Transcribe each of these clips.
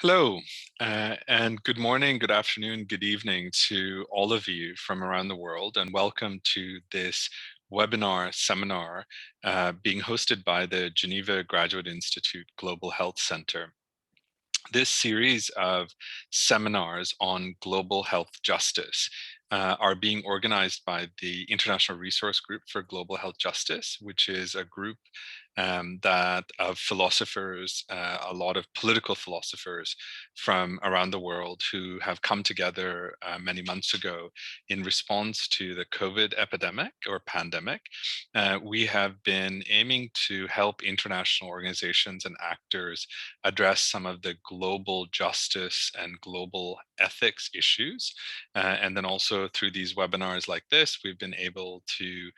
Hello, and good morning, good afternoon, good evening to all of you from around the world, and welcome to this webinar seminar being hosted by the Geneva Graduate Institute Global Health Center. This series of seminars on global health justice are being organized by the International Resource Group for Global Health Justice, which is a group that of philosophers, a lot of political philosophers from around the world who have come together many months ago in response to the COVID epidemic or pandemic. We have been aiming to help international organizations and actors address some of the global justice and global ethics issues. And then also through these webinars like this, we've been able to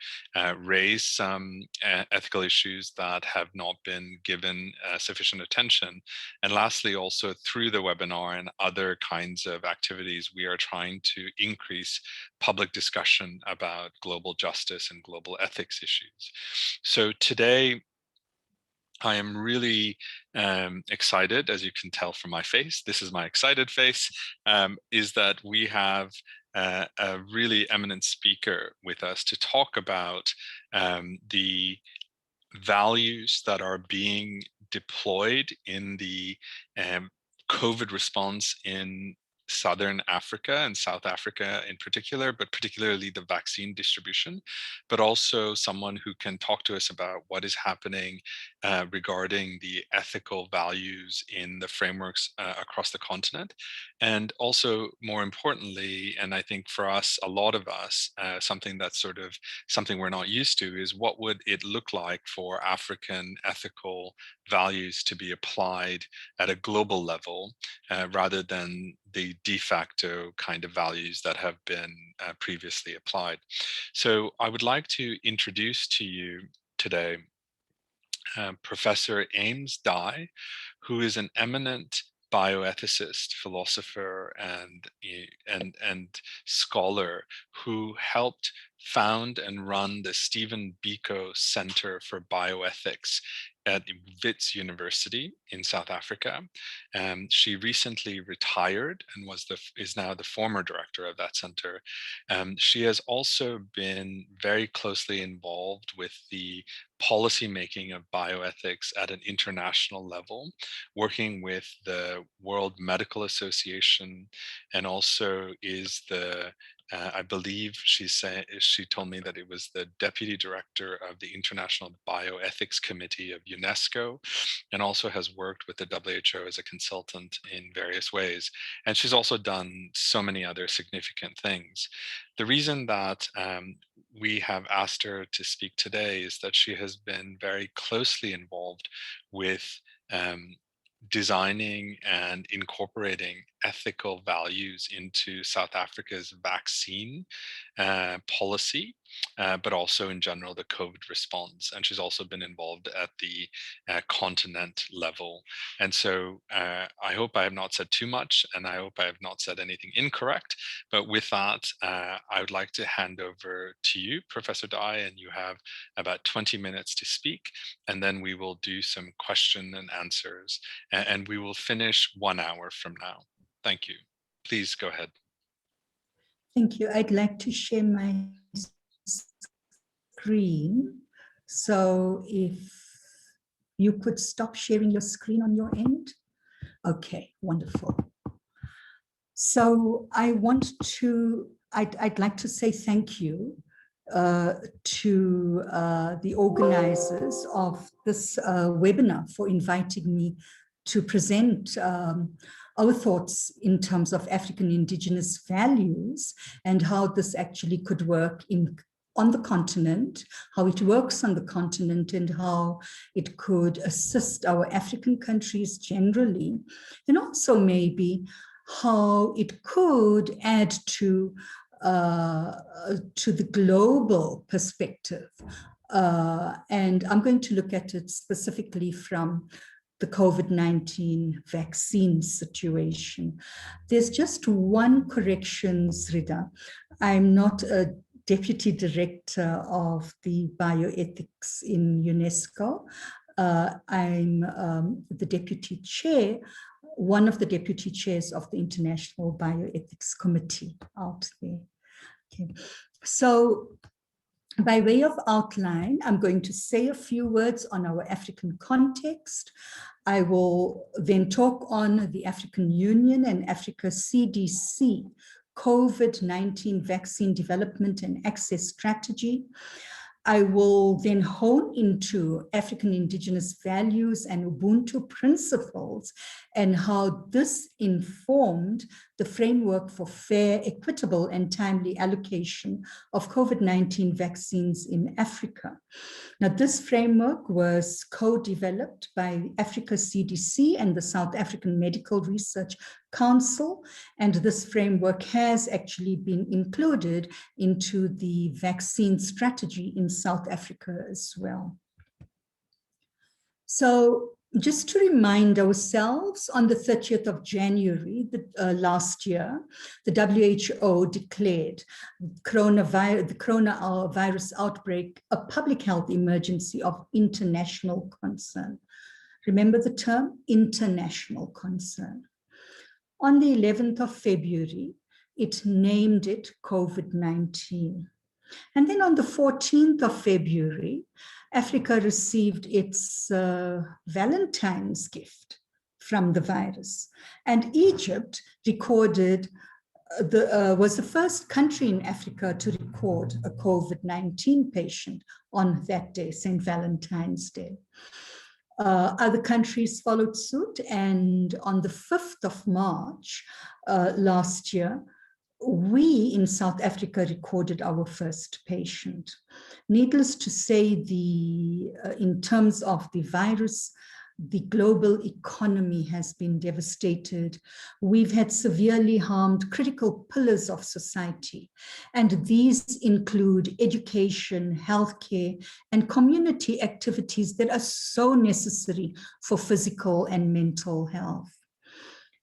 raise some ethical issues that have not been given sufficient attention. And lastly, also through the webinar and other kinds of activities, we are trying to increase public discussion about global justice and global ethics issues. So today, I am really excited, as you can tell from my face, this is my excited face, is that we have a really eminent speaker with us to talk about the values that are being deployed in the COVID response in Southern Africa and South Africa in particular, but particularly the vaccine distribution, but also someone who can talk to us about what is happening regarding the ethical values in the frameworks across the continent. And also, more importantly, and I think for us, a lot of us, something that's sort of something we're not used to is what would it look like for African ethical values to be applied at a global level rather than the de facto kind of values that have been previously applied. So I would like to introduce to you today Professor Ames Dye, who is an eminent bioethicist, philosopher, and scholar who helped found and run the Stephen Biko Center for Bioethics at Wits University in South Africa. She recently retired and is now the former director of that center. She has also been very closely involved with the policy making of bioethics at an international level, working with the World Medical Association, and also is the I believe she told me that it was the deputy director of the International Bioethics Committee of UNESCO, and also has worked with the WHO as a consultant in various ways. And she's also done so many other significant things. The reason that we have asked her to speak today is that she has been very closely involved with designing and incorporating ethical values into South Africa's vaccine policy, but also in general the COVID response. And she's also been involved at the continent level. And so I hope I have not said too much, and I hope I have not said anything incorrect. But with that, I would like to hand over to you, Professor Dye, and you have about 20 minutes to speak, and then we will do some question and answers, and we will finish 1 hour from now. Thank you. Please go ahead. Thank you. I'd like to share my screen. So if you could stop sharing your screen on your end. Okay, wonderful. So I'd like to say thank you to the organizers of this webinar for inviting me to present our thoughts in terms of African indigenous values and how this actually could work on the continent, how it works on the continent, and how it could assist our African countries generally, and also maybe how it could add to the global perspective. And I'm going to look at it specifically from the COVID-19 vaccine situation. There's just one correction, Srida. I'm not a deputy director of the bioethics in UNESCO. I'm the deputy chair one of the deputy chairs of the International Bioethics Committee out there. Okay. So by way of outline, I'm going to say a few words on our African context. I will then talk on the African Union and Africa CDC COVID-19 vaccine development and access strategy. I will then hone into African indigenous values and Ubuntu principles and how this informed the framework for fair, equitable, and timely allocation of COVID-19 vaccines in Africa. Now, this framework was co-developed by Africa CDC and the South African Medical Research Council, and this framework has actually been included into the vaccine strategy in South Africa as well. So just to remind ourselves, on the 30th of January last year, the WHO declared the coronavirus outbreak a public health emergency of international concern. Remember the term international concern. On the 11th of February, it named it COVID-19. And then on the 14th of February, Africa received its Valentine's gift from the virus. And Egypt recorded, was the first country in Africa to record a COVID-19 patient on that day, St. Valentine's Day. Other countries followed suit, and on the 5th of March last year, we in South Africa recorded our first patient. Needless to say, in terms of the virus, the global economy has been devastated. We've had severely harmed critical pillars of society, and these include education, healthcare, and community activities that are so necessary for physical and mental health.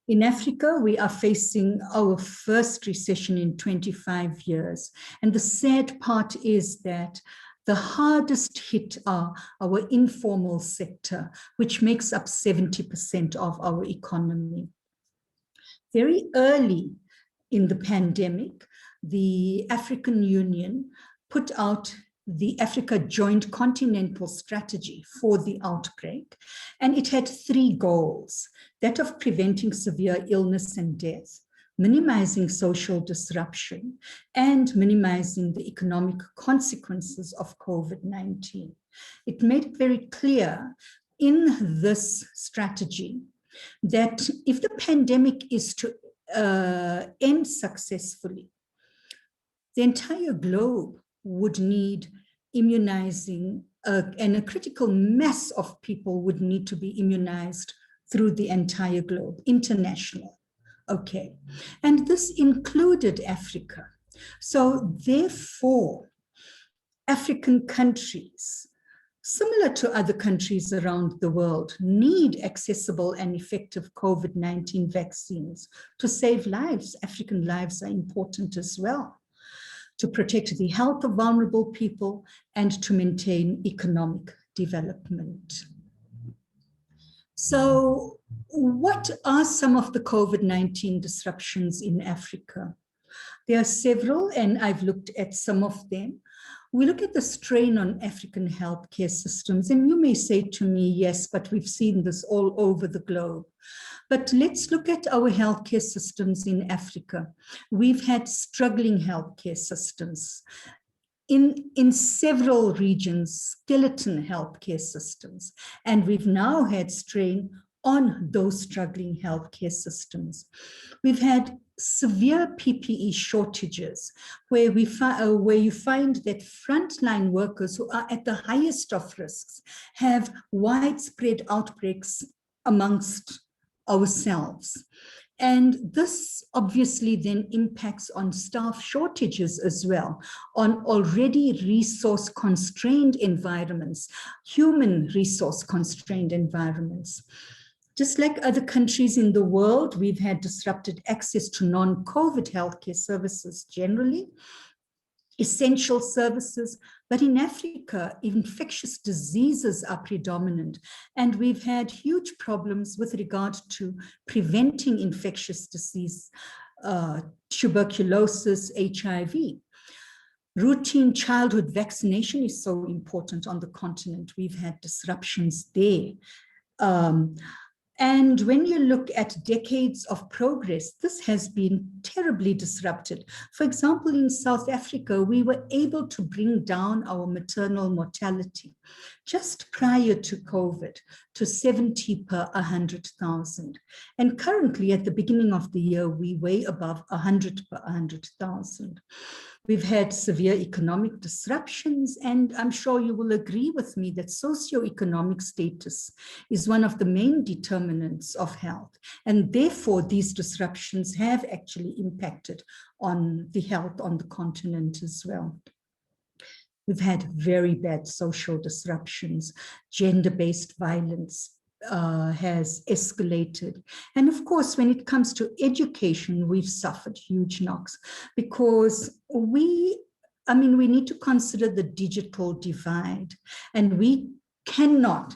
In Africa, we are facing our first recession in 25 years. And the sad part is that the hardest hit are our informal sector, which makes up 70% of our economy. Very early in the pandemic, the African Union put out the Africa Joint Continental Strategy for the outbreak, and it had 3 goals: that of preventing severe illness and death, minimizing social disruption, and minimizing the economic consequences of COVID-19. It made it very clear in this strategy that if the pandemic is to end successfully, the entire globe would need immunizing, and a critical mass of people would need to be immunized through the entire globe, international. Okay, and this included Africa. So therefore, African countries, similar to other countries around the world, need accessible and effective COVID-19 vaccines to save lives. African lives are important as well, to protect the health of vulnerable people and to maintain economic development. So what are some of the COVID-19 disruptions in Africa? There are several, and I've looked at some of them. We look at the strain on African healthcare systems, and you may say to me, yes, but we've seen this all over the globe. But let's look at our healthcare systems in Africa. We've had struggling healthcare systems. In several regions, skeleton healthcare systems, and we've now had strain on those struggling healthcare systems. We've had severe PPE shortages, where you find that frontline workers who are at the highest of risks have widespread outbreaks amongst ourselves. And this obviously then impacts on staff shortages as well, on already resource-constrained environments, human resource-constrained environments. Just like other countries in the world, we've had disrupted access to non-COVID healthcare services generally, essential services, But in Africa, infectious diseases are predominant, and we've had huge problems with regard to preventing infectious disease, tuberculosis, HIV. Routine childhood vaccination is so important on the continent. We've had disruptions there. And when you look at decades of progress, this has been terribly disrupted. For example, in South Africa, we were able to bring down our maternal mortality just prior to COVID to 70 per 100,000. And currently, at the beginning of the year, we way above 100 per 100,000. We've had severe economic disruptions, and I'm sure you will agree with me that socioeconomic status is one of the main determinants of health. And therefore, these disruptions have actually impacted on the health on the continent as well. We've had very bad social disruptions, gender-based violence, has escalated. And of course, when it comes to education, we've suffered huge knocks because we need to consider the digital divide, and we cannot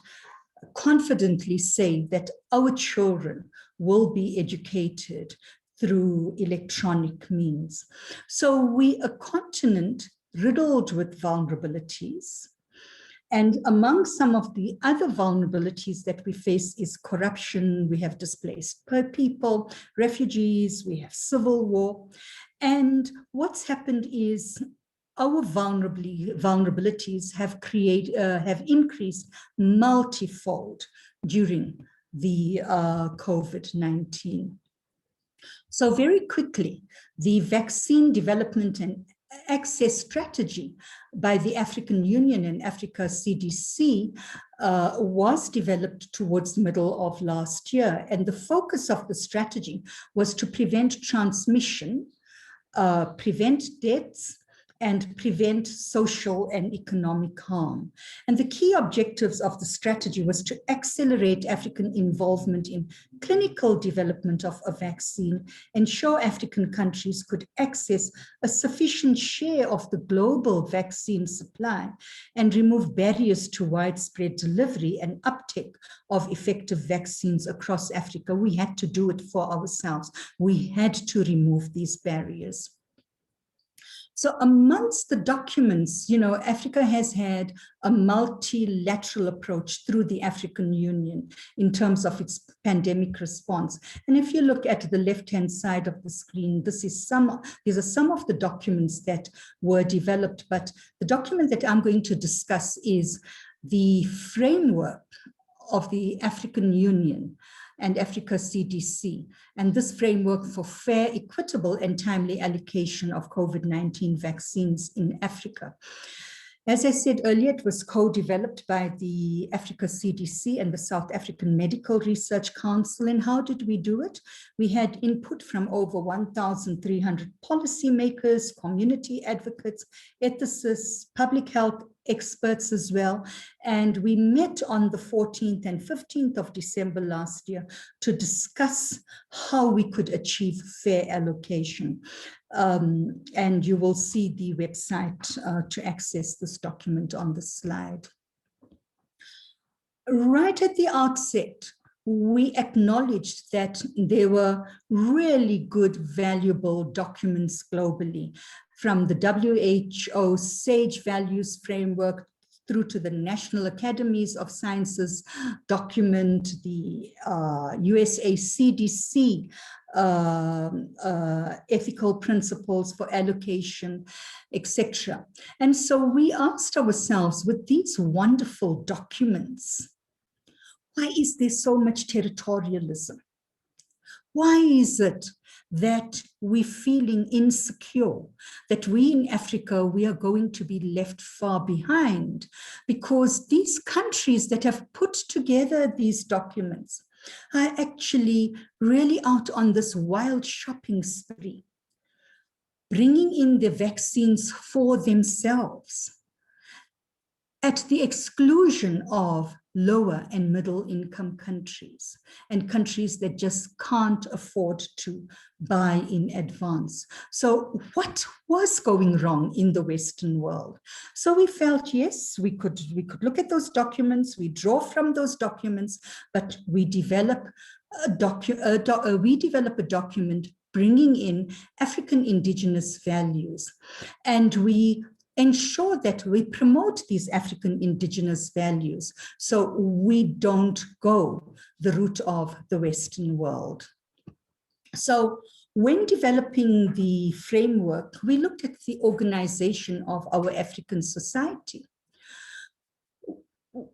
confidently say that our children will be educated through electronic means. So we're a continent riddled with vulnerabilities. And among some of the other vulnerabilities that we face is corruption. We have displaced people, refugees, we have civil war. And what's happened is our vulnerabilities have increased multifold during the COVID-19. So very quickly, the vaccine development and access strategy by the African Union and Africa CDC was developed towards the middle of last year. And the focus of the strategy was to prevent transmission, prevent deaths, and prevent social and economic harm. And the key objectives of the strategy was to accelerate African involvement in clinical development of a vaccine, ensure African countries could access a sufficient share of the global vaccine supply, and remove barriers to widespread delivery and uptake of effective vaccines across Africa. We had to do it for ourselves. We had to remove these barriers. So amongst the documents, Africa has had a multilateral approach through the African Union in terms of its pandemic response. And if you look at the left-hand side of the screen, these are some of the documents that were developed, but the document that I'm going to discuss is the framework of the African Union and Africa CDC, and this framework for fair, equitable, and timely allocation of COVID-19 vaccines in Africa. As I said earlier, it was co-developed by the Africa CDC and the South African Medical Research Council. And how did we do it? We had input from over 1,300 policymakers, community advocates, ethicists, public health experts as well. And we met on the 14th and 15th of December last year to discuss how we could achieve fair allocation. And you will see the website to access this document on the slide. Right at the outset, we acknowledged that there were really good, valuable documents globally, from the WHO SAGE Values Framework through to the National Academies of Sciences document, the USA CDC ethical principles for allocation, etc. And so we asked ourselves, with these wonderful documents, why is there so much territorialism? Why is it that we're feeling insecure, that we in Africa, we are going to be left far behind? Because these countries that have put together these documents are actually really out on this wild shopping spree, bringing in the vaccines for themselves, at the exclusion of lower and middle income countries and countries that just can't afford to buy in advance. So what was going wrong in the Western world? So we felt, yes, we could look at those documents, we draw from those documents, but we develop a document bringing in African indigenous values, and we ensure that we promote these African indigenous values so we don't go the route of the Western world. So when developing the framework, we looked at the organization of our African society.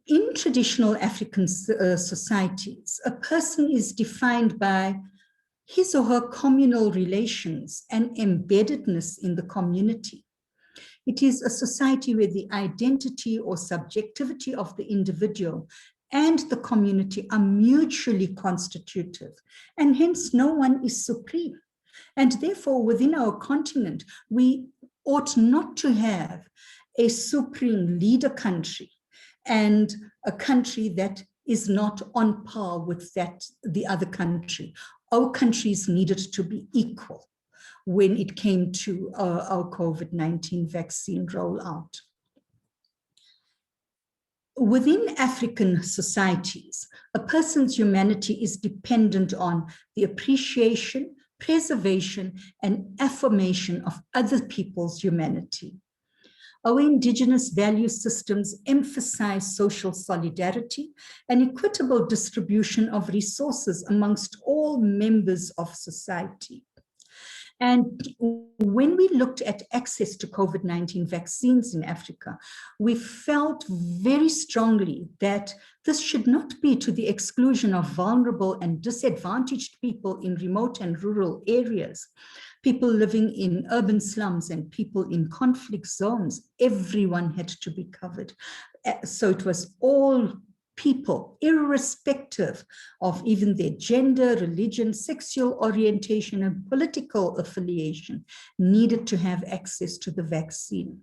In traditional African societies, a person is defined by his or her communal relations and embeddedness in the community. It is a society where the identity or subjectivity of the individual and the community are mutually constitutive, and hence no one is supreme. And therefore, within our continent, we ought not to have a supreme leader country and a country that is not on par with the other country. Our countries needed to be equal when it came to our COVID-19 vaccine rollout. Within African societies, a person's humanity is dependent on the appreciation, preservation, and affirmation of other people's humanity. Our indigenous value systems emphasize social solidarity and equitable distribution of resources amongst all members of society. And when we looked at access to COVID-19 vaccines in Africa, we felt very strongly that this should not be to the exclusion of vulnerable and disadvantaged people in remote and rural areas, people living in urban slums and people in conflict zones. Everyone had to be covered. So it was all people, irrespective of even their gender, religion, sexual orientation, and political affiliation, needed to have access to the vaccine.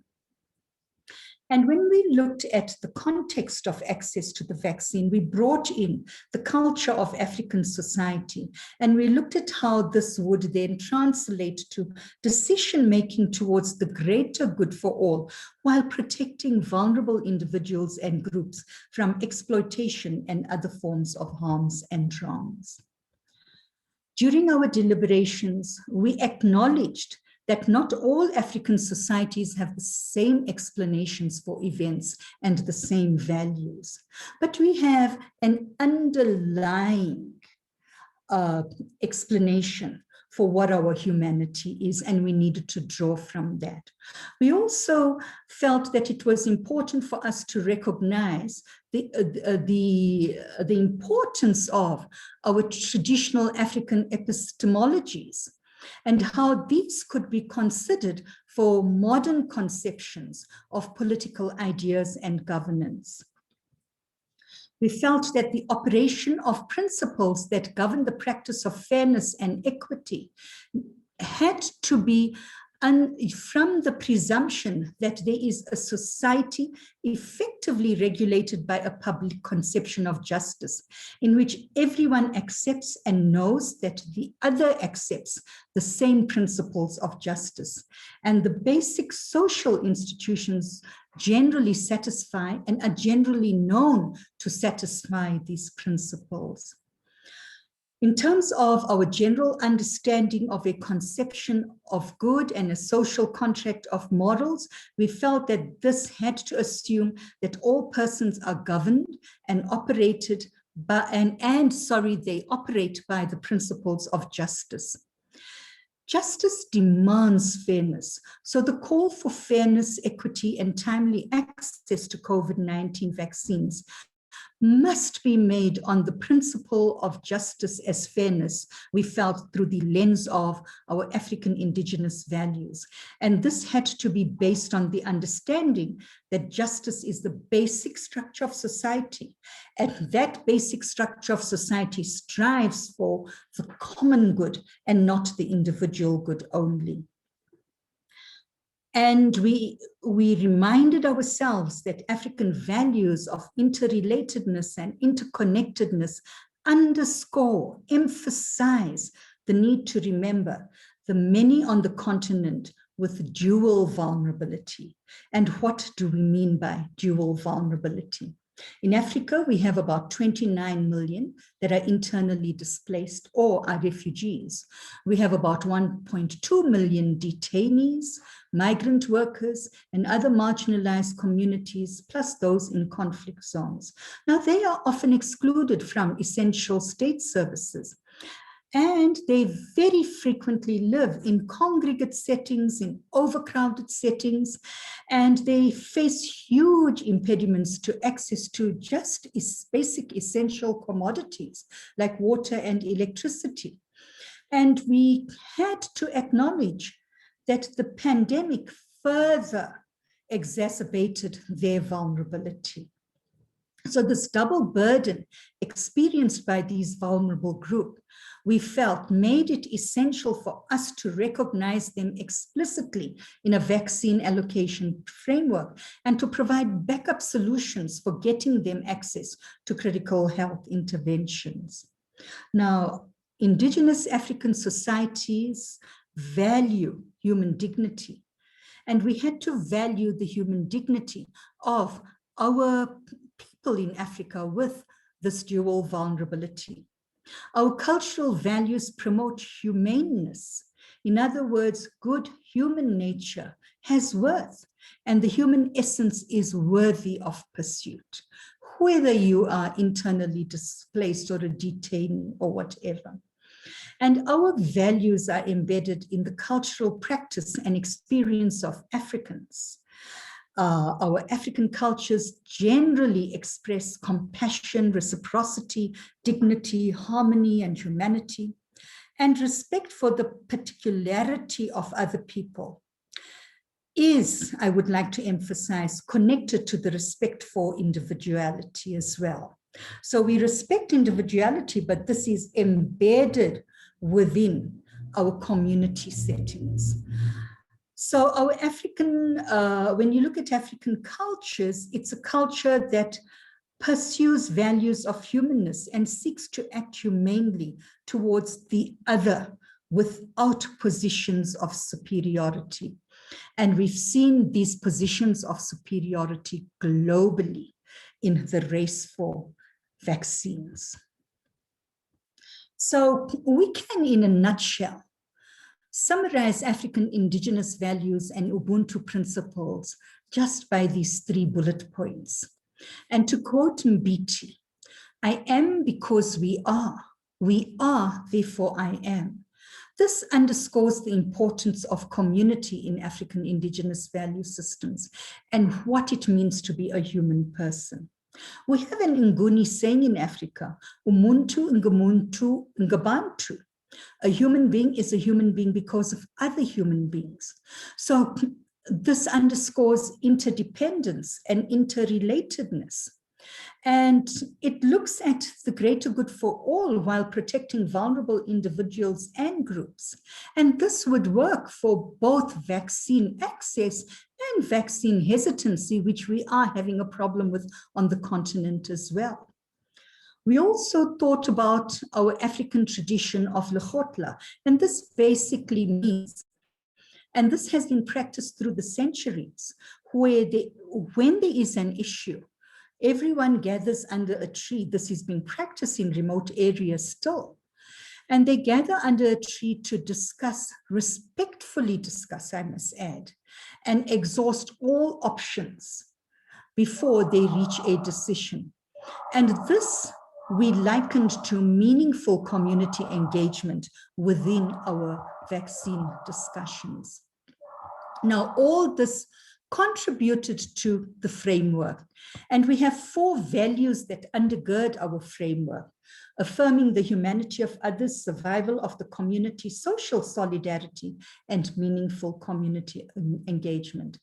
And when we looked at the context of access to the vaccine, we brought in the culture of African society, and we looked at how this would then translate to decision-making towards the greater good for all, while protecting vulnerable individuals and groups from exploitation and other forms of harms and wrongs. During our deliberations, we acknowledged that not all African societies have the same explanations for events and the same values, but we have an underlying explanation for what our humanity is, and we needed to draw from that. We also felt that it was important for us to recognize the importance of our traditional African epistemologies and how these could be considered for modern conceptions of political ideas and governance. We felt that the operation of principles that govern the practice of fairness and equity had to be from the presumption that there is a society effectively regulated by a public conception of justice, in which everyone accepts and knows that the other accepts the same principles of justice, and the basic social institutions generally satisfy and are generally known to satisfy these principles. In terms of our general understanding of a conception of good and a social contract of morals, we felt that this had to assume that all persons are governed and operated by, they operate by the principles of justice. Justice demands fairness. So the call for fairness, equity, and timely access to COVID-19 vaccines must be made on the principle of justice as fairness, we felt, through the lens of our African indigenous values. And this had to be based on the understanding that justice is the basic structure of society, and that basic structure of society strives for the common good and not the individual good only. And we reminded ourselves that African values of interrelatedness and interconnectedness underscore, emphasize the need to remember the many on the continent with dual vulnerability. And what do we mean by dual vulnerability? In Africa, we have about 29 million that are internally displaced or are refugees. We have about 1.2 million detainees, migrant workers, and other marginalized communities, plus those in conflict zones. Now, they are often excluded from essential state services, and they very frequently live in congregate settings, in overcrowded settings, and they face huge impediments to access to just basic essential commodities like water and electricity. And we had to acknowledge that the pandemic further exacerbated their vulnerability. So this double burden experienced by these vulnerable groups, we felt made it essential for us to recognize them explicitly in a vaccine allocation framework and to provide backup solutions for getting them access to critical health interventions. Now, indigenous African societies value human dignity, and we had to value the human dignity of our people in Africa with this dual vulnerability. Our cultural values promote humaneness. In other words, good human nature has worth, and the human essence is worthy of pursuit, whether you are internally displaced or a detainee or whatever. And our values are embedded in the cultural practice and experience of Africans. Our African cultures generally express compassion, reciprocity, dignity, harmony, and humanity, and respect for the particularity of other people is, I would like to emphasize, connected to the respect for individuality as well. So we respect individuality, but this is embedded within our community settings. So our African, when you look at African cultures, it's a culture that pursues values of humanness and seeks to act humanely towards the other without positions of superiority. And we've seen these positions of superiority globally in the race for vaccines. So we can, in a nutshell, summarize African indigenous values and Ubuntu principles just by these 3 bullet points. And to quote Mbiti, I am because we are, therefore I am. This underscores the importance of community in African indigenous value systems and what it means to be a human person. We have an Nguni saying in Africa, umuntu ngumuntu ngabantu. A human being is a human being because of other human beings. So this underscores interdependence and interrelatedness. And it looks at the greater good for all while protecting vulnerable individuals and groups. And this would work for both vaccine access and vaccine hesitancy, which we are having a problem with on the continent as well. We also thought about our African tradition of Lekgotla, and this basically means, and this has been practiced through the centuries, where when there is an issue, everyone gathers under a tree. This is being practiced in remote areas still. And they gather under a tree to discuss, respectfully discuss, I must add, and exhaust all options before they reach a decision. And this we likened to meaningful community engagement within our vaccine discussions. Now, all this contributed to the framework, and we have 4 values that undergird our framework: affirming the humanity of others, survival of the community, social solidarity, and meaningful community engagement.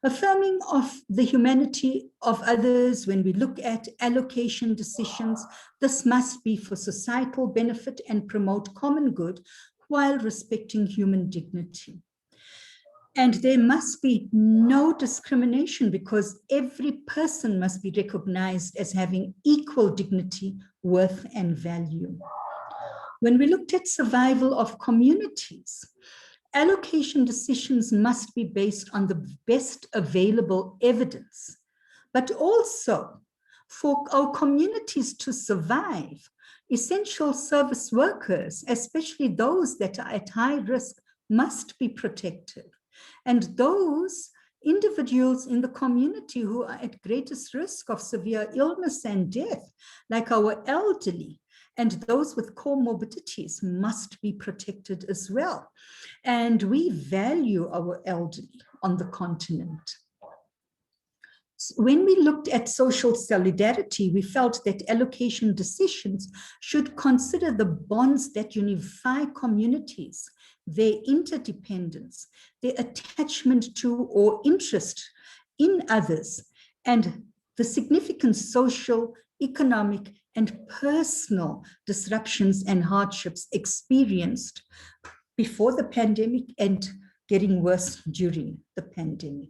Affirming of the humanity of others, when we look at allocation decisions, this must be for societal benefit and promote common good while respecting human dignity. And there must be no discrimination because every person must be recognized as having equal dignity, worth, and value. When we looked at survival of communities, allocation decisions must be based on the best available evidence, but also for our communities to survive, essential service workers, especially those that are at high risk, must be protected. And those individuals in the community who are at greatest risk of severe illness and death, like our elderly, and those with comorbidities must be protected as well. And we value our elderly on the continent. When we looked at social solidarity, we felt that allocation decisions should consider the bonds that unify communities, their interdependence, their attachment to or interest in others, and the significant social, economic, and personal disruptions and hardships experienced before the pandemic and getting worse during the pandemic.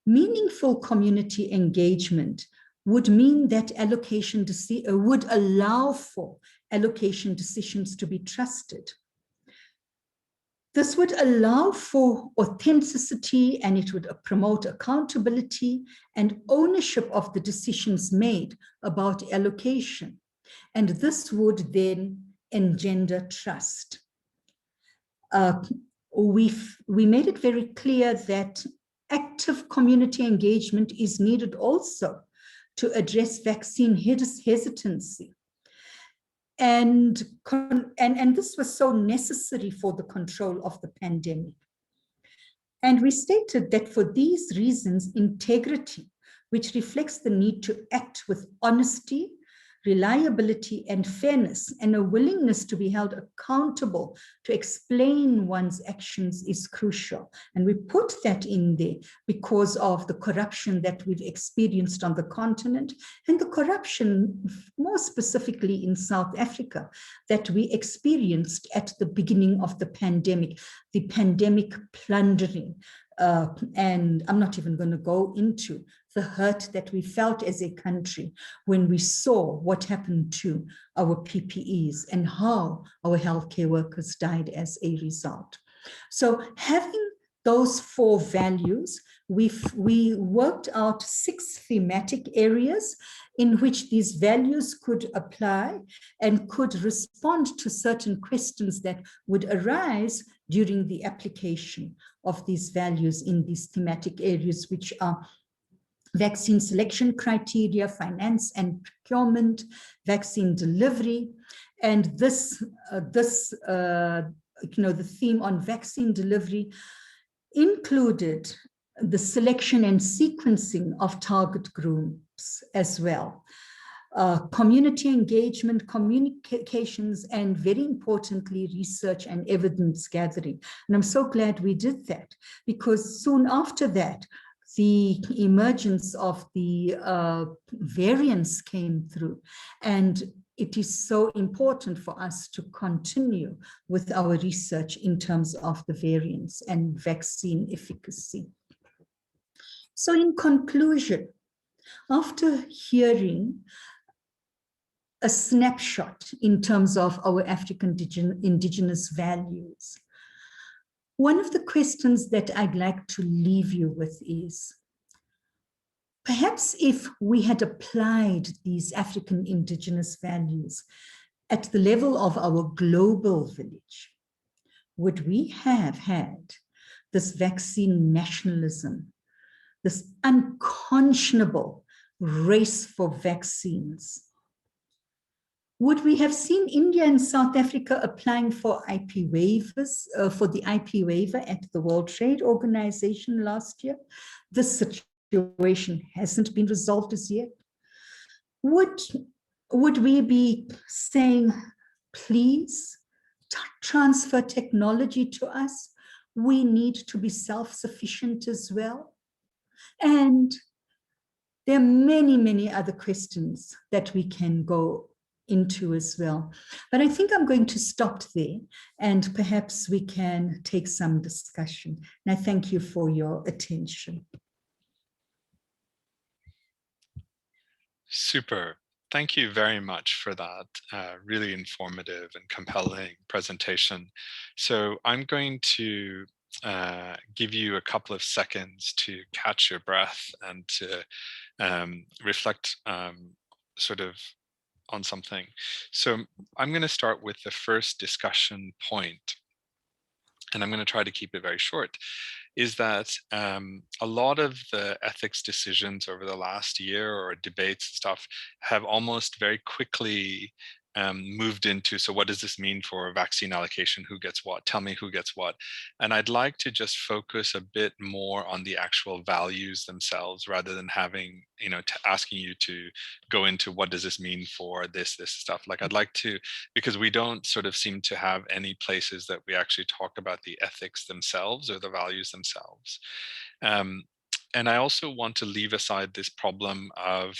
Meaningful community engagement would mean that allocation would allow for allocation decisions to be trusted. This would allow for authenticity, and it would promote accountability and ownership of the decisions made about allocation. And this would then engender trust. We made it very clear that active community engagement is needed also to address vaccine hesitancy. And this was so necessary for the control of the pandemic. And we stated that for these reasons, integrity, which reflects the need to act with honesty, reliability, and fairness, and a willingness to be held accountable to explain one's actions is crucial. And we put that in there because of the corruption that we've experienced on the continent, and the corruption, more specifically in South Africa, that we experienced at the beginning of the pandemic plundering. And I'm not even going to go into the hurt that we felt as a country when we saw what happened to our PPEs and how our healthcare workers died as a result. So having those 4 values, we worked out 6 thematic areas in which these values could apply and could respond to certain questions that would arise during the application of these values in these thematic areas, which are vaccine selection criteria, finance and procurement, vaccine delivery, and the theme on vaccine delivery included the selection and sequencing of target groups as well. Community engagement, communications, and very importantly, research and evidence gathering. And I'm so glad we did that, because soon after that, the emergence of the variants came through. And it is so important for us to continue with our research in terms of the variants and vaccine efficacy. So in conclusion, after hearing a snapshot in terms of our African indigenous values, one of the questions that I'd like to leave you with is, perhaps if we had applied these African indigenous values at the level of our global village, would we have had this vaccine nationalism, this unconscionable race for vaccines? Would we have seen India and South Africa applying for IP waivers, for the IP waiver at the World Trade Organization last year? This situation hasn't been resolved as yet. Would we be saying, please transfer technology to us? We need to be self-sufficient as well. And there are many, many other questions that we can go into as well. But I think I'm going to stop there, and perhaps we can take some discussion. And I thank you for your attention. Super. Thank you very much for that really informative and compelling presentation. So I'm going to give you a couple of seconds to catch your breath and to reflect sort of on something. So I'm going to start with the first discussion point, and I'm going to try to keep it very short, is that a lot of the ethics decisions over the last year or debates and stuff have almost very quickly moved into, so what does this mean for vaccine allocation? Who gets what? Tell me who gets what. And I'd like to just focus a bit more on the actual values themselves, rather than having, asking you to go into what does this mean for this stuff. Like, I'd like to, because we don't sort of seem to have any places that we actually talk about the ethics themselves or the values themselves. And I also want to leave aside this problem of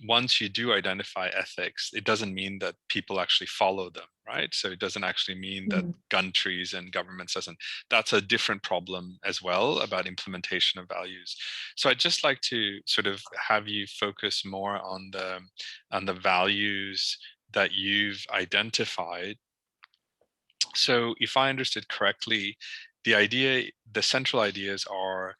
once you do identify ethics, it doesn't mean that people actually follow them, right? So it doesn't actually mean that countries and governments doesn't. That's a different problem as well about implementation of values. So I'd just like to sort of have you focus more on the values that you've identified. So if I understood correctly, the central ideas are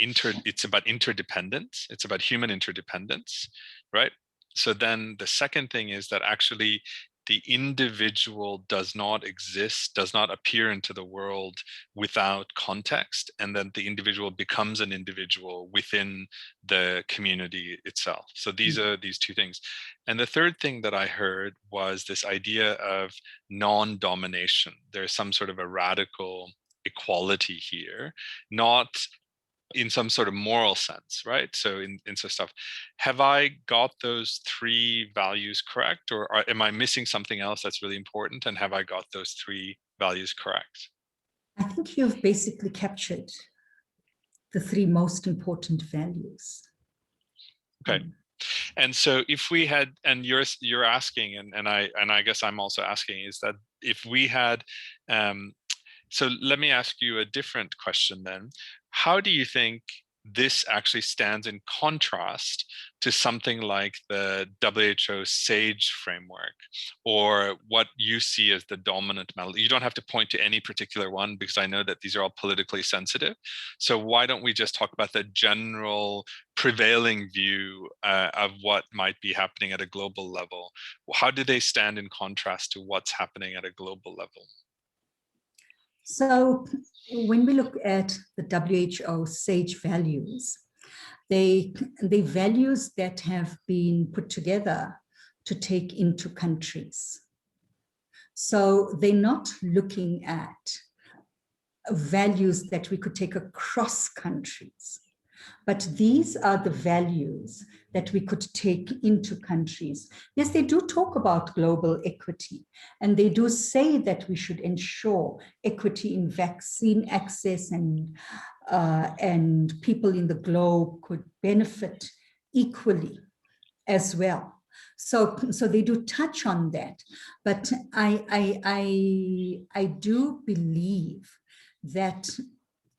it's about interdependence. It's about human interdependence, right? So then the second thing is that actually the individual does not exist, does not appear into the world without context, and then the individual becomes an individual within the community itself. So these are these two things. And the third thing that I heard was this idea of non-domination. There's some sort of a radical equality here, not in some sort of moral sense, right? So in some stuff, have I got those three values correct, or am I missing something else that's really important? And have I got those three values correct? I think you've basically captured the three most important values. Okay. And so if we had, and you're asking, and I guess I'm also asking, is that if we had, so let me ask you a different question then. How do you think this actually stands in contrast to something like the WHO SAGE framework, or what you see as the dominant model? You don't have to point to any particular one, because I know that these are all politically sensitive. So why don't we just talk about the general prevailing view of what might be happening at a global level? How do they stand in contrast to what's happening at a global level? So when we look at the WHO SAGE values, they values that have been put together to take into countries. So they're not looking at values that we could take across countries, but these are the values that we could take into countries. Yes, they do talk about global equity, and they do say that we should ensure equity in vaccine access, and people in the globe could benefit equally as well. So they do touch on that, but I do believe that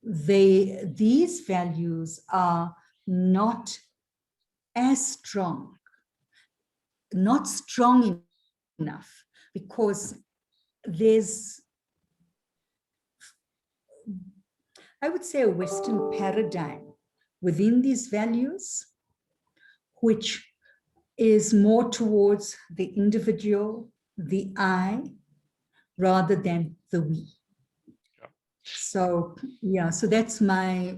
these values are not as strong, not strong enough, because there's, I would say, a Western paradigm within these values, which is more towards the individual, the I, rather than the we. Yeah. So, yeah, so that's my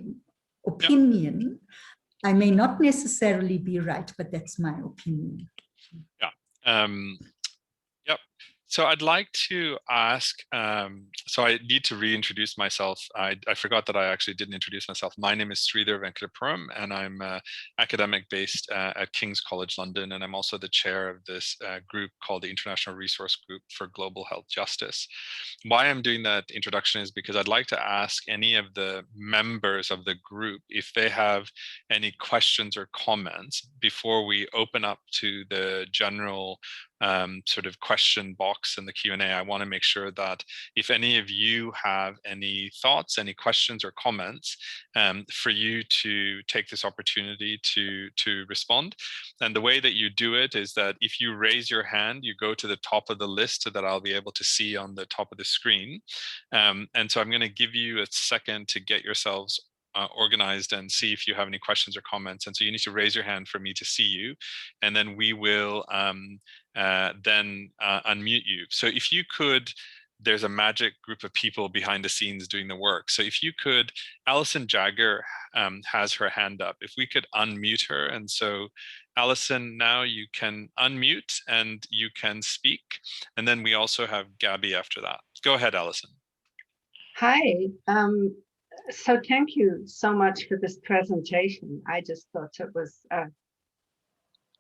opinion. Yeah. I may not necessarily be right, but that's my opinion. Yeah. Yep. So I'd like to ask, so I need to reintroduce myself. I forgot that I actually didn't introduce myself. My name is Sridhar Venkatapuram, and I'm academic based at King's College London, and I'm also the chair of this group called the International Resource Group for Global Health Justice. Why I'm doing that introduction is because I'd like to ask any of the members of the group if they have any questions or comments before we open up to the general sort of question box in the Q&A. I want to make sure that if any of you have any thoughts, any questions or comments, for you to take this opportunity to respond. And the way that you do it is that if you raise your hand, you go to the top of the list so that I'll be able to see on the top of the screen. And so I'm going to give you a second to get yourselves organized and see if you have any questions or comments. And so you need to raise your hand for me to see you, and then we will then unmute you. So if you could, there's a magic group of people behind the scenes doing the work. So if you could, Alison Jagger has her hand up. If we could unmute her. And so Alison, now you can unmute and you can speak. And then we also have Gabby after that. Go ahead, Alison. Hi. So thank you so much for this presentation. I just thought it was, I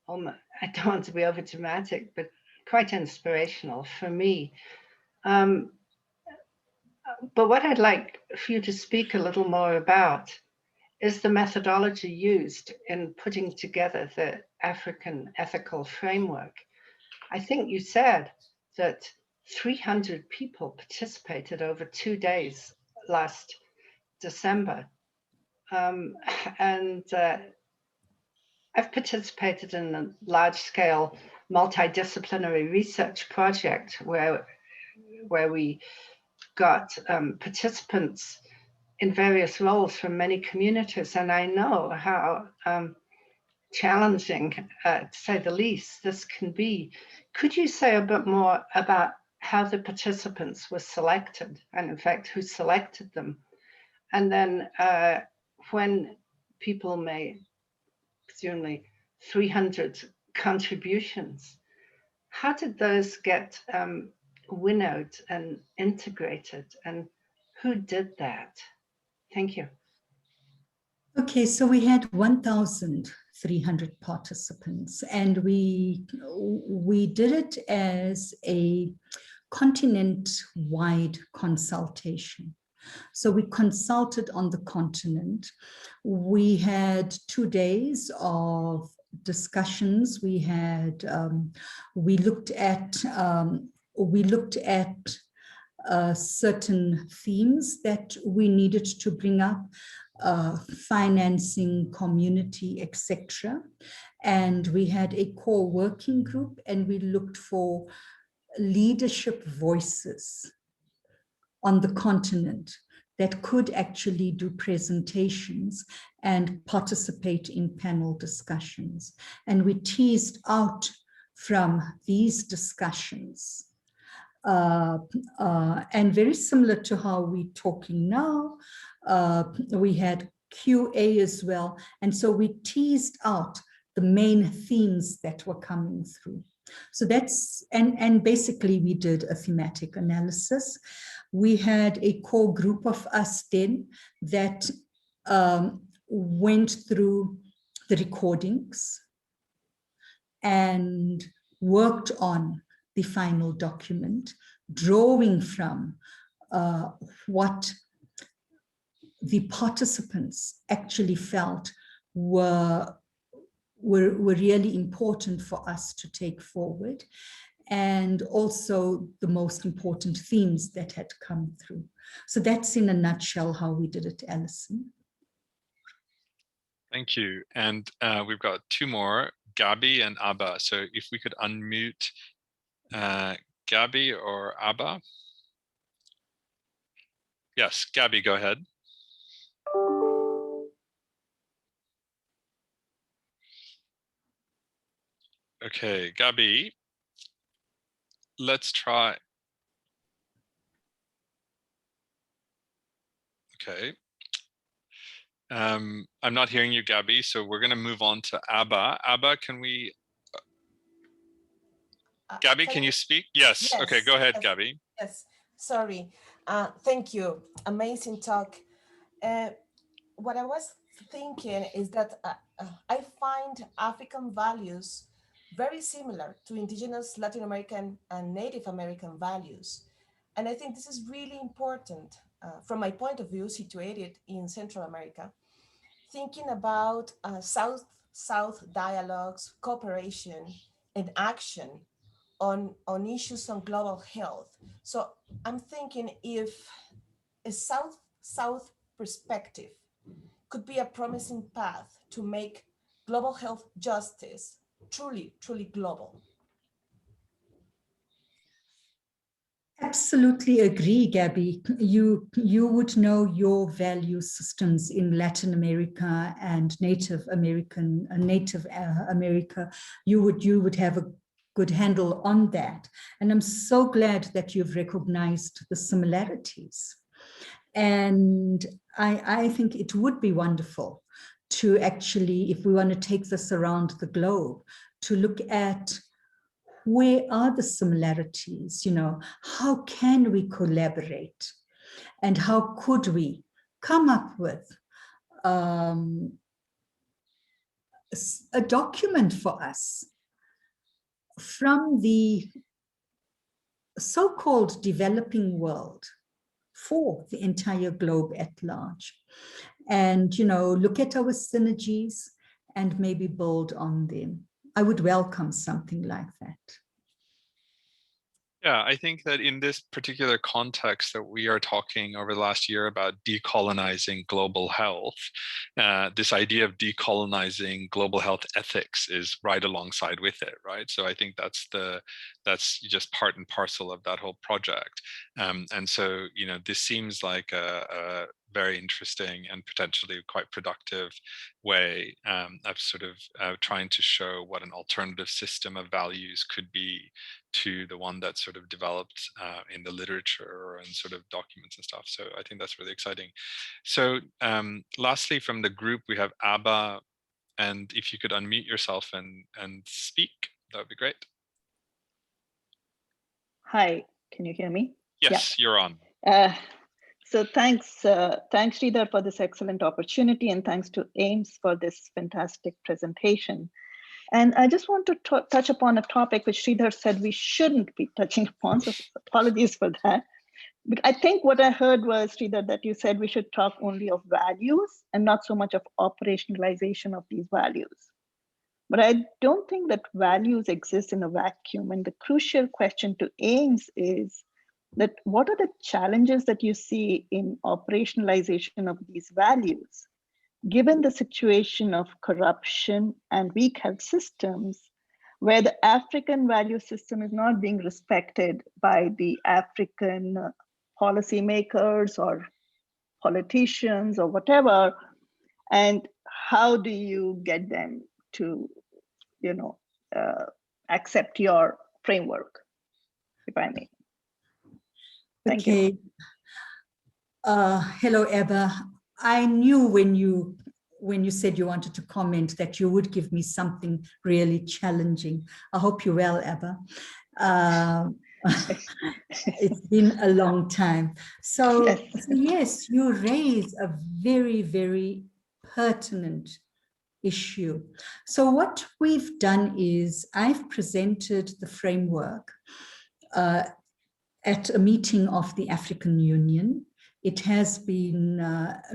don't want to be over dramatic, but quite inspirational for me. But what I'd like for you to speak a little more about is the methodology used in putting together the African ethical framework. I think you said that 300 people participated over 2 days last December. And I've participated in a large-scale multidisciplinary research project where we got participants in various roles from many communities, and I know how challenging, to say the least, this can be. Could you say a bit more about how the participants were selected, and in fact, who selected them? And then when people made, presumably, 300 contributions, how did those get winnowed and integrated, and who did that? Thank you. Okay, so we had 1,300 participants, and we did it as a continent-wide consultation. So we consulted on the continent. We had 2 days of discussions. We had we looked at certain themes that we needed to bring up, financing, community, etc. And we had a core working group, and we looked for leadership voices on the continent that could actually do presentations and participate in panel discussions. And we teased out from these discussions, and very similar to how we're talking now, we had QA as well. And so we teased out the main themes that were coming through. So that's, and basically we did a thematic analysis. We had a core group of us then that went through the recordings and worked on the final document, drawing from what the participants actually felt were really important for us to take forward, and also the most important themes that had come through. So that's in a nutshell how we did it, Alison. Thank you. And we've got 2 more, Gabby and Abba. So if we could unmute Gabby or Abba. Yes, Gabby, go ahead. Okay, Gabby, let's try. Okay. I'm not hearing you, Gabby, so we're going to move on to Abba. Abba, can we? Gabby, can you speak? Yes. Yes. Okay, go ahead, Yes. Gabby. Yes. Sorry. Thank you. Amazing talk. What I was thinking is that I find African values very similar to indigenous Latin American and Native American values. And I think this is really important from my point of view, situated in Central America, thinking about South-South dialogues, cooperation, and action on issues on global health. So I'm thinking if a South-South perspective could be a promising path to make global health justice truly global. Absolutely agree, Gabby. You would know your value systems in Latin America and Native America. You would have a good handle on that. And I'm so glad that you've recognized the similarities. And I think it would be wonderful to actually, if we want to take this around the globe, to look at where are the similarities, how can we collaborate, and how could we come up with a document for us from the so-called developing world for the entire globe at large, and look at our synergies and maybe build on them. I would welcome something like that. Yeah, I think that in this particular context that we are talking over the last year about decolonizing global health, this idea of decolonizing global health ethics is right alongside with it, right? So I think that's just part and parcel of that whole project. And so, this seems like a very interesting and potentially quite productive way of sort of trying to show what an alternative system of values could be to the one that's sort of developed in the literature and sort of documents and stuff. So I think that's really exciting. So lastly, from the group, we have Abba, and if you could unmute yourself and speak, that would be great. Hi, can you hear me? Yes, you're on. So thanks Sridhar for this excellent opportunity, and thanks to AIMS for this fantastic presentation. And I just want to touch upon a topic which Sridhar said we shouldn't be touching upon, so apologies for that. But I think what I heard was, Sridhar, that you said we should talk only of values and not so much of operationalization of these values. But I don't think that values exist in a vacuum. And the crucial question to AIMS is that what are the challenges that you see in operationalization of these values, given the situation of corruption and weak health systems, where the African value system is not being respected by the African policymakers or politicians or whatever, and how do you get them to, accept your framework, if I may? Thank you. Hello, Eva. I knew when you said you wanted to comment that you would give me something really challenging. I hope you're well, Eva. It's been a long time. So yes, you raise a very, very pertinent issue. So what we've done is I've presented the framework at a meeting of the African Union. It has been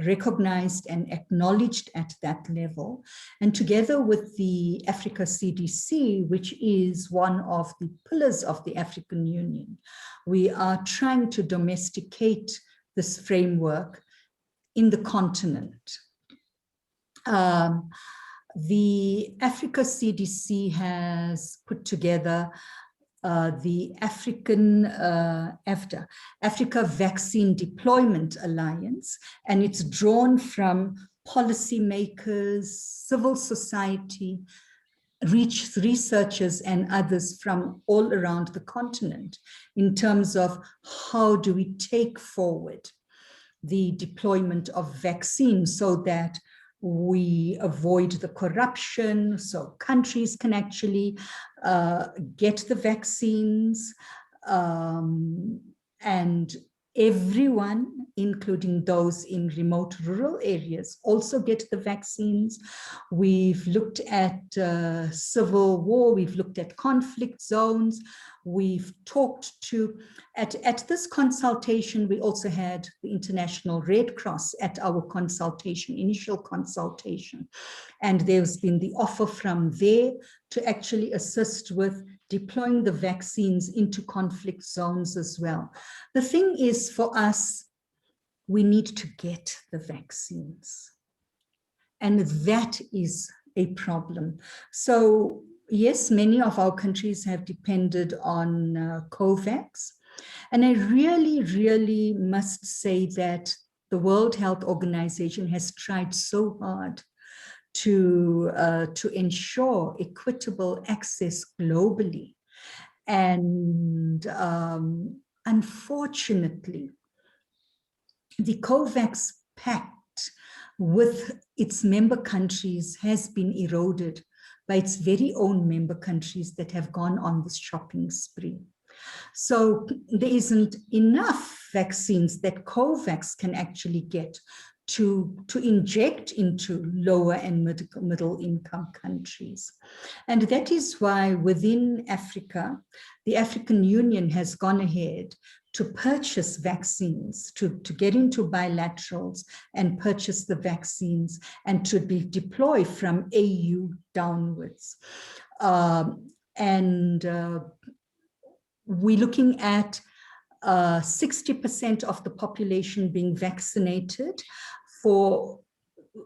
recognized and acknowledged at that level. And together with the Africa CDC, which is one of the pillars of the African Union, we are trying to domesticate this framework in the continent. The Africa CDC has put together the Africa Vaccine Deployment Alliance, and it's drawn from policymakers, civil society, researchers and others from all around the continent in terms of how do we take forward the deployment of vaccines so that We avoid the corruption, so countries can actually get the vaccines, and everyone, including those in remote rural areas, also get the vaccines. We've looked at civil war, we've looked at conflict zones, we've talked to, at this consultation, we also had the International Red Cross at our consultation, initial consultation. And there's been the offer from there to actually assist with deploying the vaccines into conflict zones as well. The thing is, for us, we need to get the vaccines. And that is a problem. So yes, many of our countries have depended on COVAX. And I really, really must say that the World Health Organization has tried so hard to ensure equitable access globally. And unfortunately, the COVAX Pact with its member countries has been eroded by its very own member countries that have gone on this shopping spree. So there isn't enough vaccines that COVAX can actually get to inject into lower and middle income countries. And that is why within Africa, the African Union has gone ahead to purchase vaccines, to get into bilaterals and purchase the vaccines and to be deployed from AU downwards. We're looking at 60% of the population being vaccinated for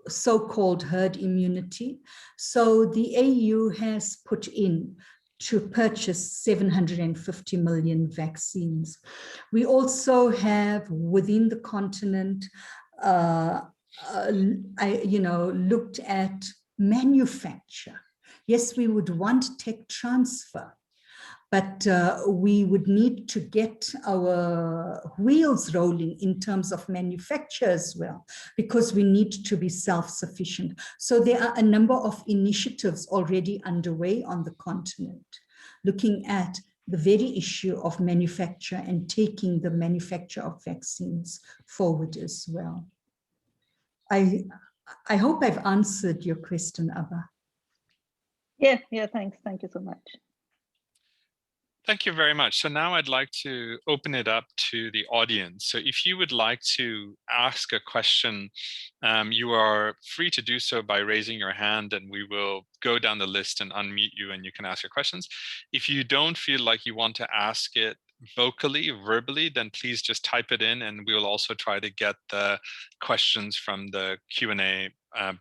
so-called herd immunity. So the AU has put in to purchase 750 million vaccines. We also have within the continent, looked at manufacture. Yes, we would want tech transfer, but we would need to get our wheels rolling in terms of manufacture as well, because we need to be self-sufficient. So there are a number of initiatives already underway on the continent, looking at the very issue of manufacture and taking the manufacture of vaccines forward as well. I hope I've answered your question, Abba. Yeah, thanks. Thank you so much. Thank you very much. So now I'd like to open it up to the audience. So if you would like to ask a question, you are free to do so by raising your hand, and we will go down the list and unmute you and you can ask your questions. If you don't feel like you want to ask it vocally, verbally, then please just type it in, and we'll also try to get the questions from the Q&A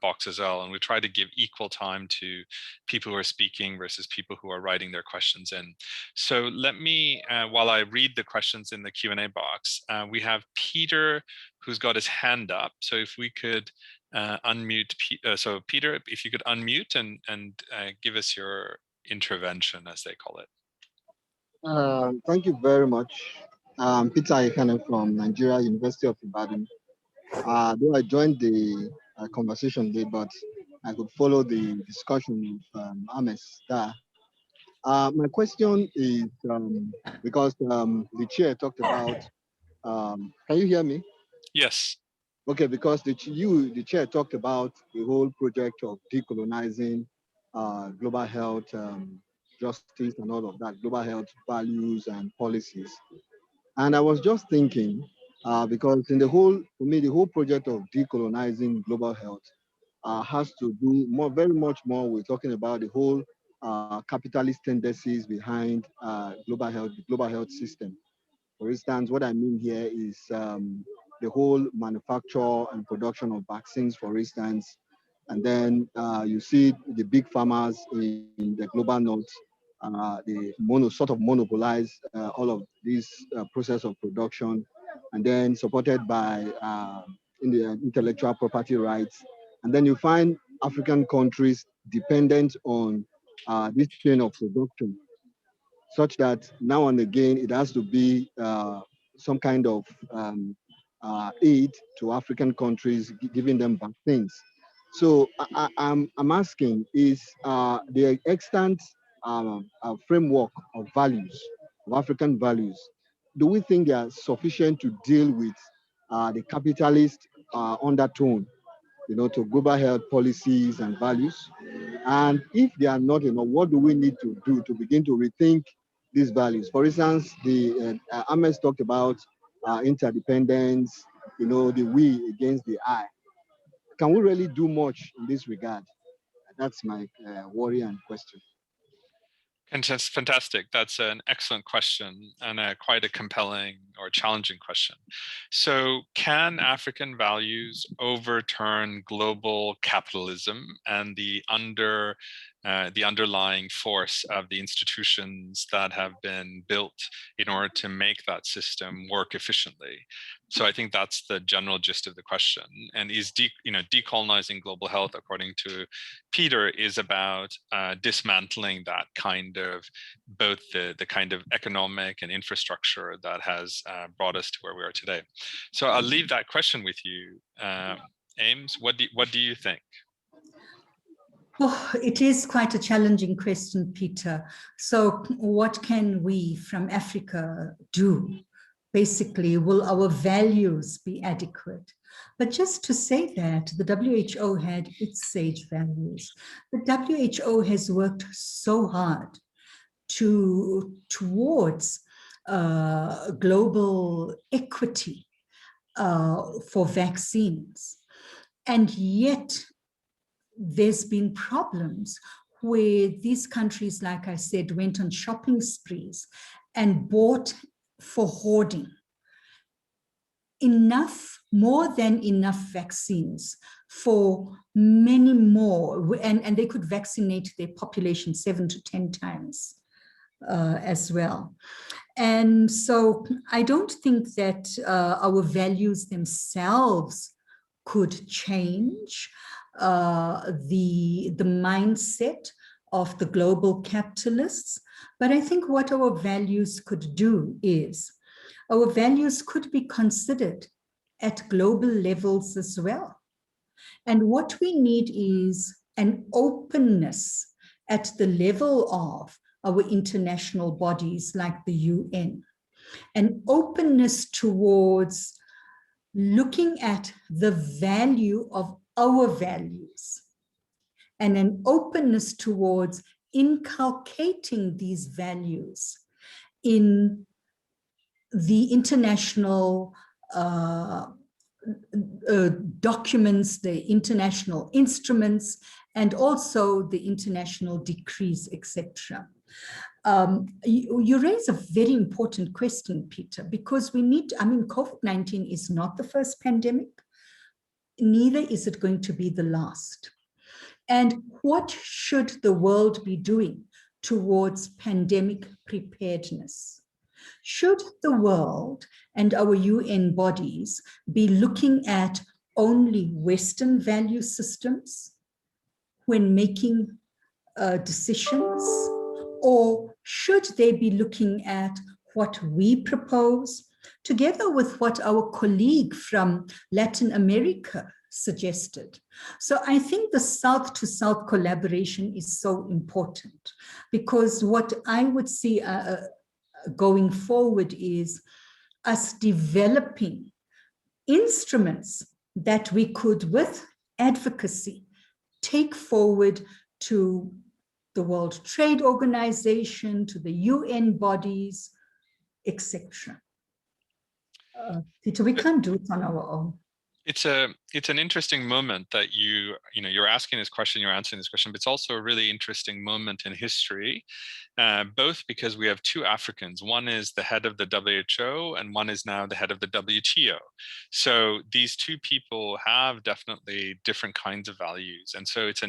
box as well. And we try to give equal time to people who are speaking versus people who are writing their questions in. So let me, while I read the questions in the Q&A box, we have Peter who's got his hand up. So if we could unmute, so Peter, if you could unmute and give us your intervention, as they call it. Thank you very much. Peter Ikane from Nigeria, University of Ibadan. Though I joined the conversation late, but I could follow the discussion with Ames there. My question is, because the chair talked about, can you hear me? Yes. Okay, because the chair talked about the whole project of decolonizing global health, justice and all of that, global health values and policies. And I was just thinking, because for me, the whole project of decolonizing global health has to do very much more with talking about the whole capitalist tendencies behind the global health system. For instance, what I mean here is the whole manufacture and production of vaccines, for instance. And then you see the big farmers in the global north, they sort of monopolize all of this process of production, and then supported by in the intellectual property rights. And then you find African countries dependent on this chain of production, such that now and again it has to be some kind of aid to African countries, giving them vaccines. So I'm asking, is the extant framework of values, of African values, do we think they are sufficient to deal with the capitalist undertone, to global health policies and values? And if they are not enough, what do we need to do to begin to rethink these values? For instance, the Ahmed talked about interdependence, the we against the I. Can we really do much in this regard? That's my worry and question. Fantastic. That's an excellent question and quite a compelling or challenging question. So, can African values overturn global capitalism and the underlying force of the institutions that have been built in order to make that system work efficiently? So I think that's the general gist of the question. And is decolonizing global health, according to Peter, is about dismantling that kind of both the kind of economic and infrastructure that has brought us to where we are today. So I'll leave that question with you, Ames. What do you think? Oh, it is quite a challenging question, Peter. So what can we from Africa do? Basically, will our values be adequate? But just to say that, the WHO had its sage values. The WHO has worked so hard towards global equity for vaccines. And yet, there's been problems where these countries, like I said, went on shopping sprees and bought for hoarding more than enough vaccines for many more, and they could vaccinate their population 7 to 10 times as well. And so I don't think that our values themselves could change the mindset of the global capitalists. But I think what our values could do is our values could be considered at global levels as well. And what we need is an openness at the level of our international bodies like the UN, an openness towards looking at the value of our values, and an openness towards inculcating these values in the international documents, the international instruments, and also the international decrees, etc. You raise a very important question, Peter, because we need, COVID-19 is not the first pandemic, neither is it going to be the last. And what should the world be doing towards pandemic preparedness? Should the world and our UN bodies be looking at only Western value systems when making decisions? Or should they be looking at what we propose, together with what our colleague from Latin America suggested? So I think the South to South collaboration is so important, because what I would see going forward is us developing instruments that we could, with advocacy, take forward to the World Trade Organization, to the UN bodies, etc. Peter, we can't do it on our own. It's an interesting moment that you're asking this question, you're answering this question, but it's also a really interesting moment in history, both because we have two Africans. One is the head of the WHO, and one is now the head of the WTO. So these two people have definitely different kinds of values, and so it's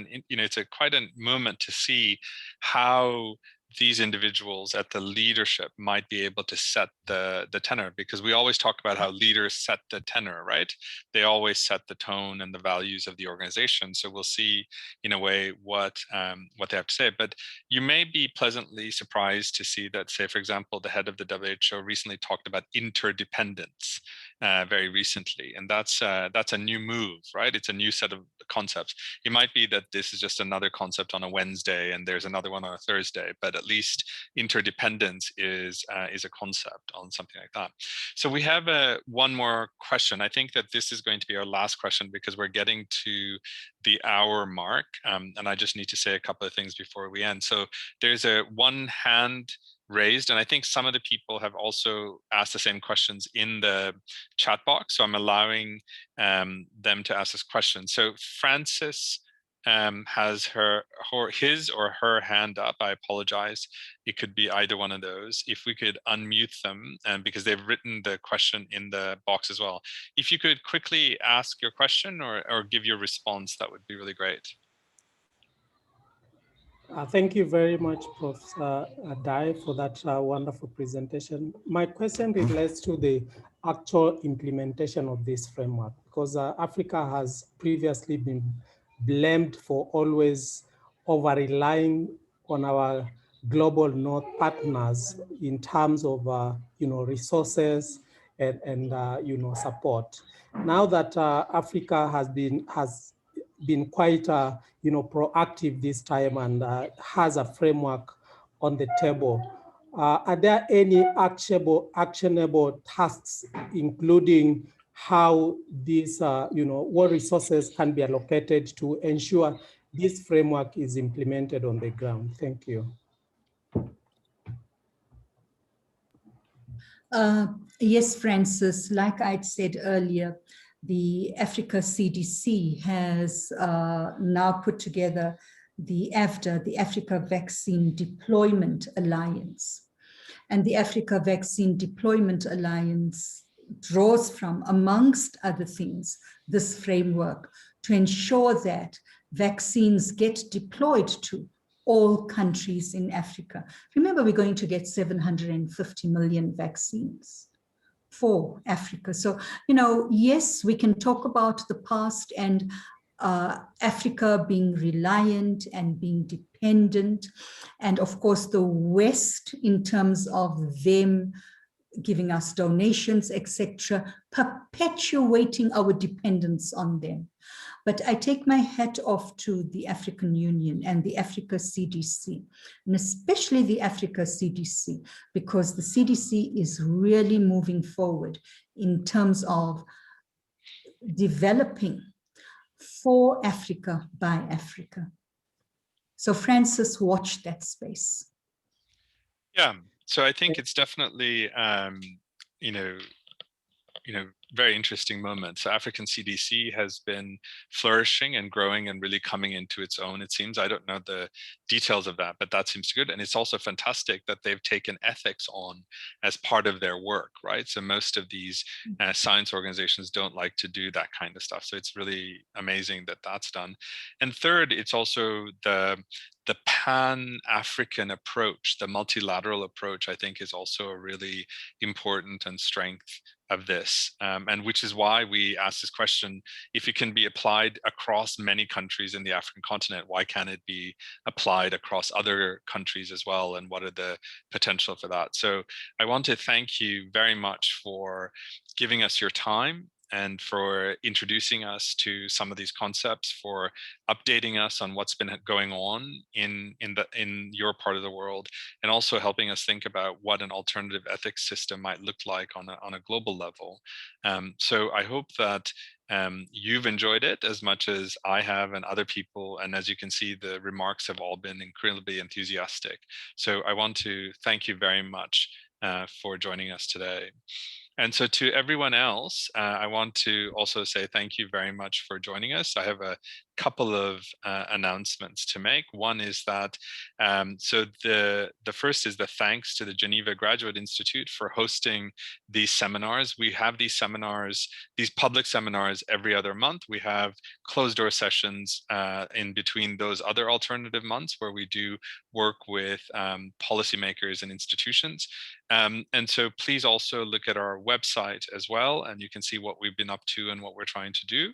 quite a moment to see how these individuals at the leadership might be able to set the tenor, because we always talk about how leaders set the tenor, right? They always set the tone and the values of the organization. So we'll see in a way what they have to say. But you may be pleasantly surprised to see that, say, for example, the head of the WHO recently talked about interdependence very recently, and that's a new move, right? It's a new set of concepts. It might be that this is just another concept on a Wednesday and there's another one on a Thursday, but at least interdependence is a concept on something like that. So we have one more question. I think that this is going to be our last question because we're getting to the hour mark, and I just need to say a couple of things before we end. So there's one hand raised, and I think some of the people have also asked the same questions in the chat box, so I'm allowing them to ask this question. So Francis has his or her hand up. I apologize. It could be either one of those. If we could unmute them, because they've written the question in the box as well. If you could quickly ask your question or give your response, that would be really great. Thank you very much, Professor Dai, for that wonderful presentation. My question relates to the actual implementation of this framework, because Africa has previously been blamed for always over-relying on our global North partners in terms of resources and support. Now that Africa has been quite proactive this time and has a framework on the table, are there any actionable tasks, including how these, what resources can be allocated to ensure this framework is implemented on the ground? Thank you. Yes, Francis, like I'd said earlier, the Africa CDC has now put together the AVDA, the Africa Vaccine Deployment Alliance. And the Africa Vaccine Deployment Alliance draws from, amongst other things, this framework to ensure that vaccines get deployed to all countries in Africa. Remember, we're going to get 750 million vaccines for Africa. So, yes, we can talk about the past and Africa being reliant and being dependent, and of course the West in terms of them giving us donations, etc., perpetuating our dependence on them. But I take my hat off to the African Union and the Africa CDC, and especially the Africa CDC, because the CDC is really moving forward in terms of developing for Africa by Africa. So Francis, watch that space. Yeah, so I think it's definitely, very interesting moment. So African CDC has been flourishing and growing and really coming into its own, it seems. I don't know the details of that, but that seems good. And it's also fantastic that they've taken ethics on as part of their work, right? So most of these science organizations don't like to do that kind of stuff. So it's really amazing that that's done. And third, it's also the Pan-African approach, the multilateral approach, I think is also a really important and strength of this, and which is why we ask this question: if it can be applied across many countries in the African continent, why can't it be applied across other countries as well? And what are the potential for that? So I want to thank you very much for giving us your time and for introducing us to some of these concepts, for updating us on what's been going on in your part of the world, and also helping us think about what an alternative ethics system might look like on a global level. So I hope that you've enjoyed it as much as I have and other people. And as you can see, the remarks have all been incredibly enthusiastic. So I want to thank you very much for joining us today. And so to everyone else, I want to also say thank you very much for joining us. I have a couple of announcements to make. One is that, so the first is the thanks to the Geneva Graduate Institute for hosting these seminars. We have these seminars, these public seminars every other month. We have closed door sessions in between those other alternative months where we do work with policymakers and institutions. And so please also look at our website as well, and you can see what we've been up to and what we're trying to do.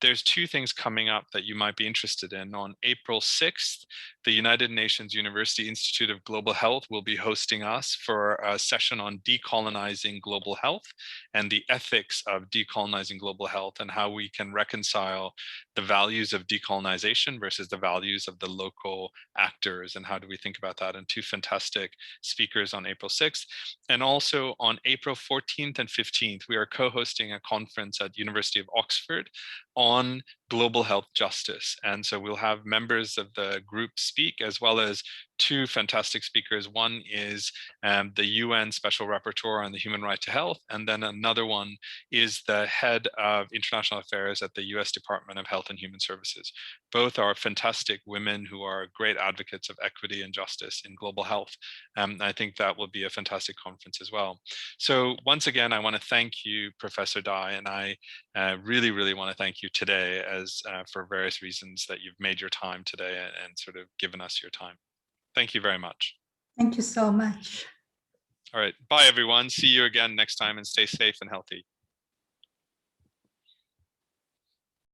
There's two things coming up that you might be interested in. On April 6th, the United Nations University Institute of Global Health will be hosting us for a session on decolonizing global health and the ethics of decolonizing global health, and how we can reconcile the values of decolonization versus the values of the local actors, and how do we think about that. And two fantastic speakers on April 6th. And also on April 14th and 15th, we are co-hosting a conference at University of Oxford on global health justice. And so we'll have members of the group speak, as well as two fantastic speakers. One is the UN Special Rapporteur on the Human Right to Health, and then another one is the head of international affairs at the US Department of Health and Human Services. Both are fantastic women who are great advocates of equity and justice in global health. I think that will be a fantastic conference as well. So once again, I want to thank you, Professor Dai, and I really, really want to thank you today, as for various reasons that you've made your time today and sort of given us your time. Thank you very much. Thank you so much. All right. Bye, everyone. See you again next time, and stay safe and healthy.